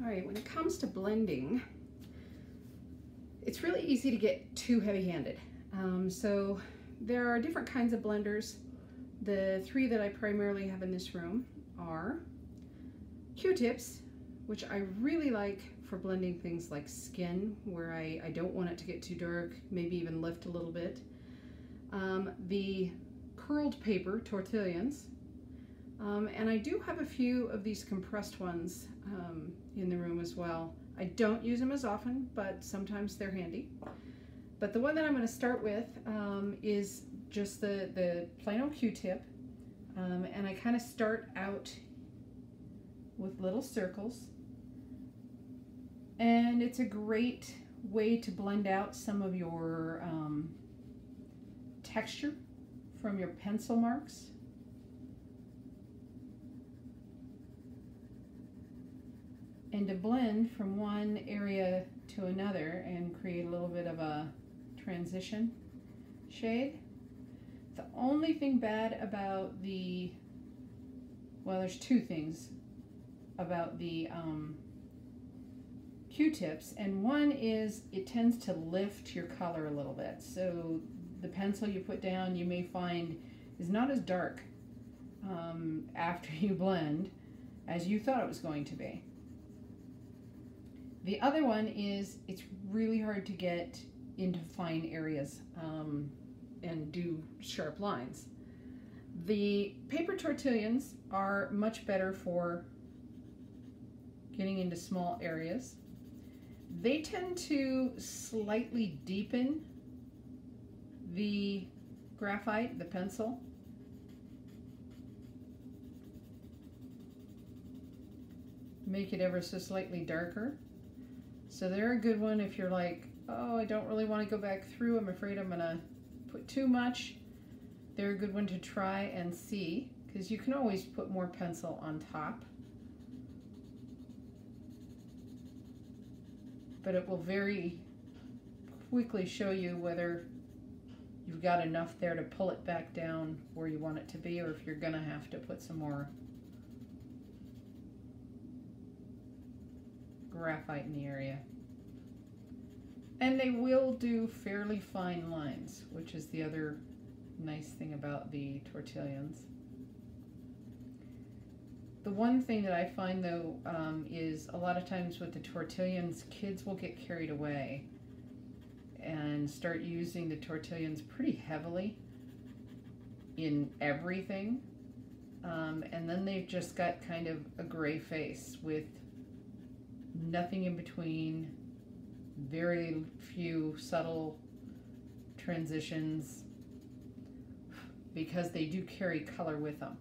All right, when it comes to blending, it's really easy to get too heavy-handed. So there are different kinds of blenders. The three that I primarily have in this room are Q-tips, which I really like for blending things like skin, where I don't want it to get too dark, maybe even lift a little bit. The curled paper tortillons, and I do have a few of these compressed ones in the room as well. I don't use them as often, but sometimes they're handy. But the one that I'm going to start with is just the plain old Q-tip, and I kind of start out with little circles, and it's a great way to blend out some of your texture from your pencil marks. And to blend from one area to another and create a little bit of a transition shade. The only thing bad about well, there's two things about the Q-tips, and one is it tends to lift your color a little bit. So the pencil you put down, you may find, is not as dark after you blend as you thought it was going to be. The other one is it's really hard to get into fine areas and do sharp lines. The paper tortillons are much better for getting into small areas. They tend to slightly deepen the graphite, the pencil. Make it ever so slightly darker. So they're a good one if you're like, oh, I don't really want to go back through. I'm afraid I'm going to put too much. They're a good one to try and see, because you can always put more pencil on top. But it will very quickly show you whether you've got enough there to pull it back down where you want it to be, or if you're going to have to put some more graphite in the area. And they will do fairly fine lines, which is the other nice thing about the tortillons. The one thing that I find though is a lot of times with the tortillons, kids will get carried away and start using the tortillons pretty heavily in everything, and then they've just got kind of a gray face with nothing in between, very few subtle transitions, because they do carry color with them.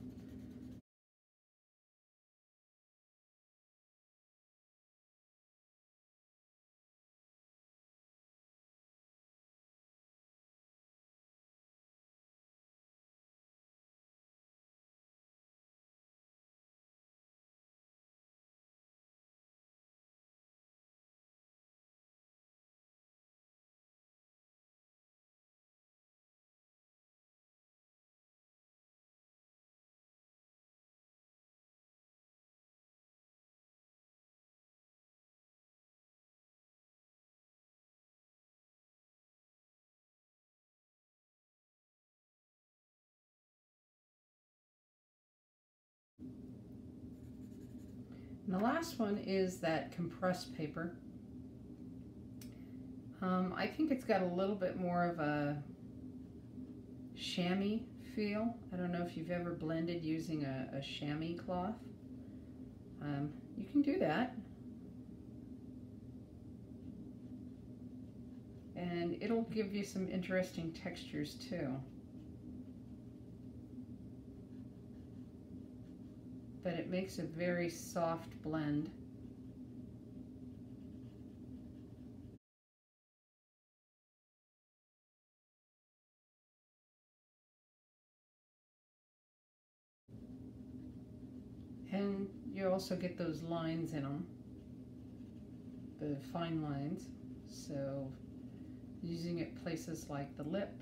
And the last one is that compressed paper. I think it's got a little bit more of a chamois feel. I don't know if you've ever blended using a chamois cloth. You can do that. And it'll give you some interesting textures too. But it makes a very soft blend. And you also get those lines in them, the fine lines. So using it places like the lip.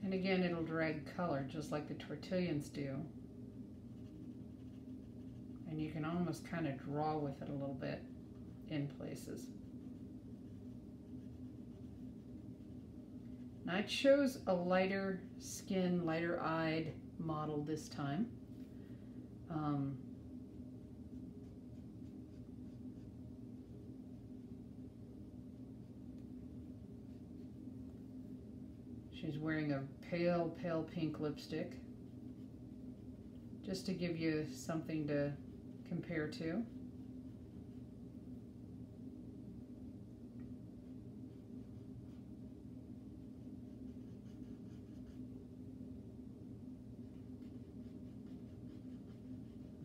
And again, it'll drag color just like the tortillons do. And you can almost kind of draw with it a little bit in places. And I chose a lighter skin, lighter eyed model this time. She's wearing a pale, pale pink lipstick, just to give you something to compare to.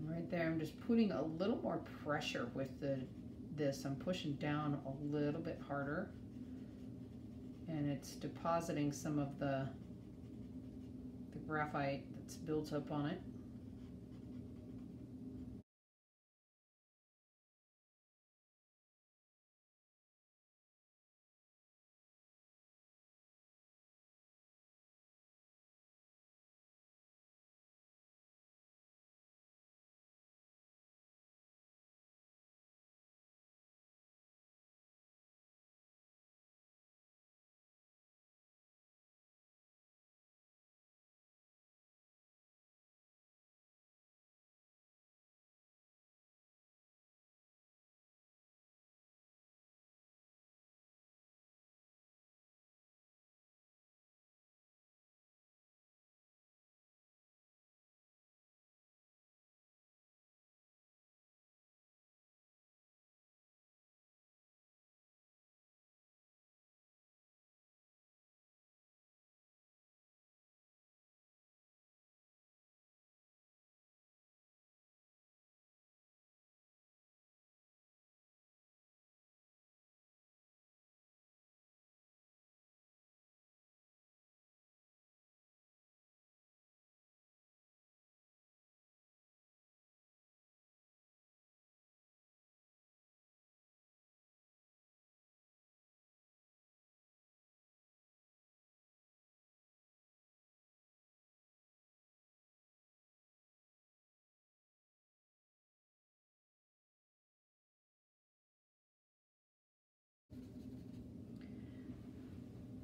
Right there, I'm just putting a little more pressure with this. I'm pushing down a little bit harder, and it's depositing some of the graphite that's built up on it.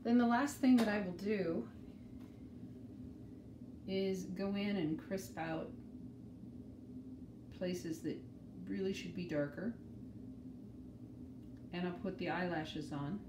Then the last thing that I will do is go in and crisp out places that really should be darker. And I'll put the eyelashes on.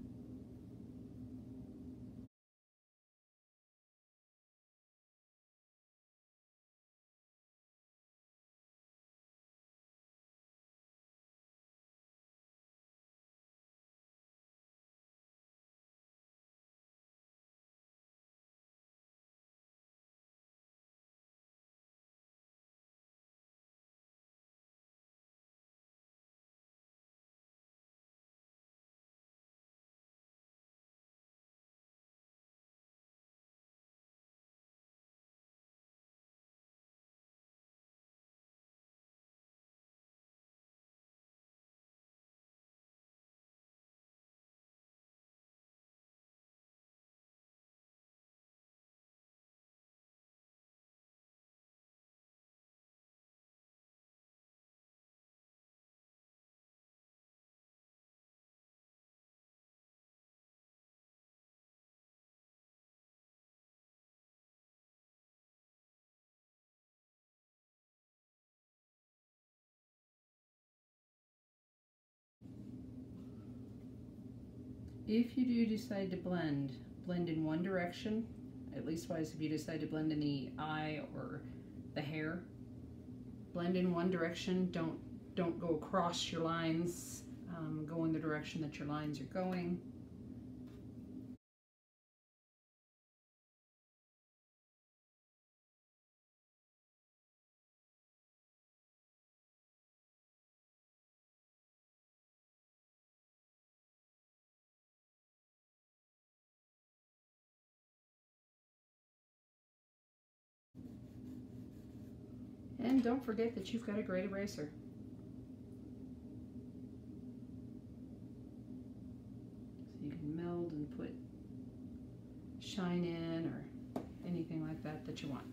If you do decide to blend in one direction, at least wise if you decide to blend in the eye or the hair, blend in one direction, don't go across your lines, go in the direction that your lines are going. And don't forget that you've got a great eraser. So you can meld and put shine in or anything like that that you want.